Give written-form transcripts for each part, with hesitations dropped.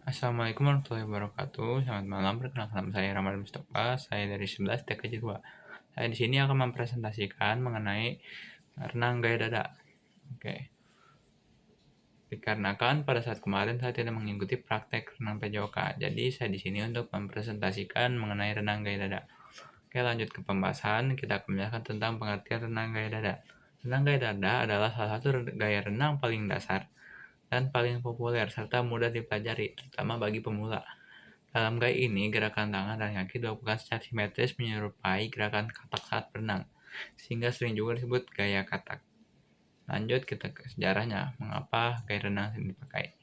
Assalamualaikum warahmatullahi wabarakatuh. Selamat malam. Perkenalkan nama saya Ramadan Mustafa. Saya dari 11 TKJ 2. Saya di sini akan mempresentasikan mengenai renang gaya dada. Oke. Dikarenakan pada saat kemarin saya tidak mengikuti praktek renang PJOK, jadi saya di sini untuk mempresentasikan mengenai renang gaya dada. Oke, lanjut ke pembahasan. Kita akan menjelaskan tentang pengertian renang gaya dada. Renang gaya dada adalah salah satu gaya renang paling dasar dan paling populer serta mudah dipelajari, terutama bagi pemula. Dalam gaya ini, gerakan tangan dan kaki dilakukan secara simetris menyerupai gerakan katak saat berenang, sehingga sering juga disebut gaya katak. Lanjut kita ke sejarahnya, mengapa gaya renang ini dipakai.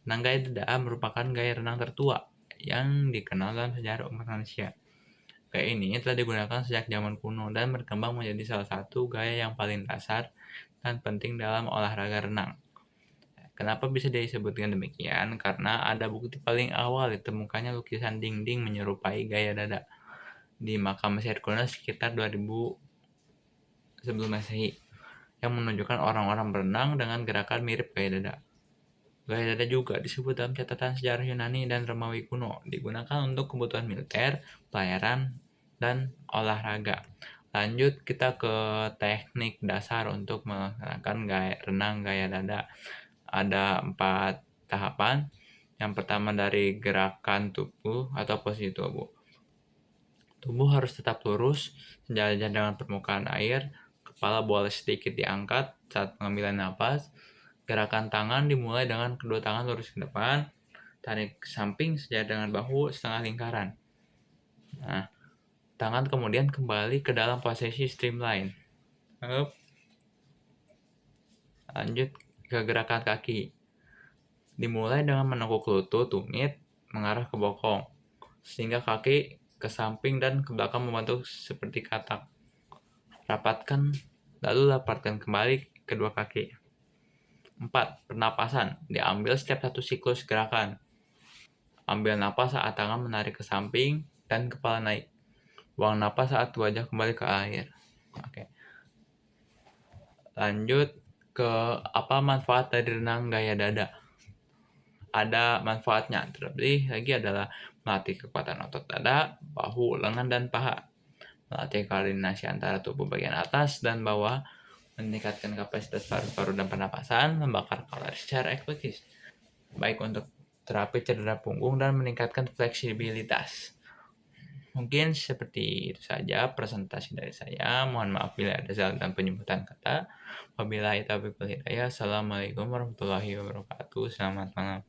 Renang gaya dada merupakan gaya renang tertua yang dikenal dalam sejarah umat manusia. Gaya ini telah digunakan sejak zaman kuno dan berkembang menjadi salah satu gaya yang paling dasar dan penting dalam olahraga renang. Kenapa bisa disebutkan demikian? Karena ada bukti paling awal ditemukannya lukisan dinding menyerupai gaya dada di makam Mesir kuno sekitar 2000 sebelum Masehi yang menunjukkan orang-orang berenang dengan gerakan mirip gaya dada. Gaya dada juga disebut dalam catatan sejarah Yunani dan Romawi kuno, digunakan untuk kebutuhan militer, pelayaran, dan olahraga. Lanjut kita ke teknik dasar untuk melaksanakan renang gaya dada. Ada 4 tahapan. Yang pertama dari gerakan tubuh atau posisi tubuh. Tubuh harus tetap lurus, sejajar dengan permukaan air, kepala boleh sedikit diangkat saat pengambilan napas. Gerakan tangan dimulai dengan kedua tangan lurus ke depan, tarik ke samping sejajar dengan bahu setengah lingkaran. Nah, tangan kemudian kembali ke dalam posisi streamline. Lanjut ke gerakan kaki. Dimulai dengan menekuk lutut tumit mengarah ke bokong, sehingga kaki ke samping dan ke belakang membentuk seperti katak. Rapatkan, lalu rapatkan kembali kedua kaki. 4. Pernapasan. Diambil setiap satu siklus gerakan. Ambil napas saat tangan menarik ke samping dan kepala naik. Buang napas saat wajah kembali ke air. Oke. Lanjut ke apa manfaat dari renang gaya dada. Ada manfaatnya, terlebih lagi adalah melatih kekuatan otot dada, bahu, lengan, dan paha, melatih koordinasi antara tubuh bagian atas dan bawah, meningkatkan kapasitas paru-paru dan pernapasan, membakar kalori secara efektif, baik untuk terapi cedera punggung dan meningkatkan fleksibilitas. Mungkin seperti itu saja presentasi dari saya. Mohon maaf bila ada salah dan penyebutan kata. Wabillahi taufiq wal hidayah. Assalamualaikum warahmatullahi wabarakatuh. Selamat malam.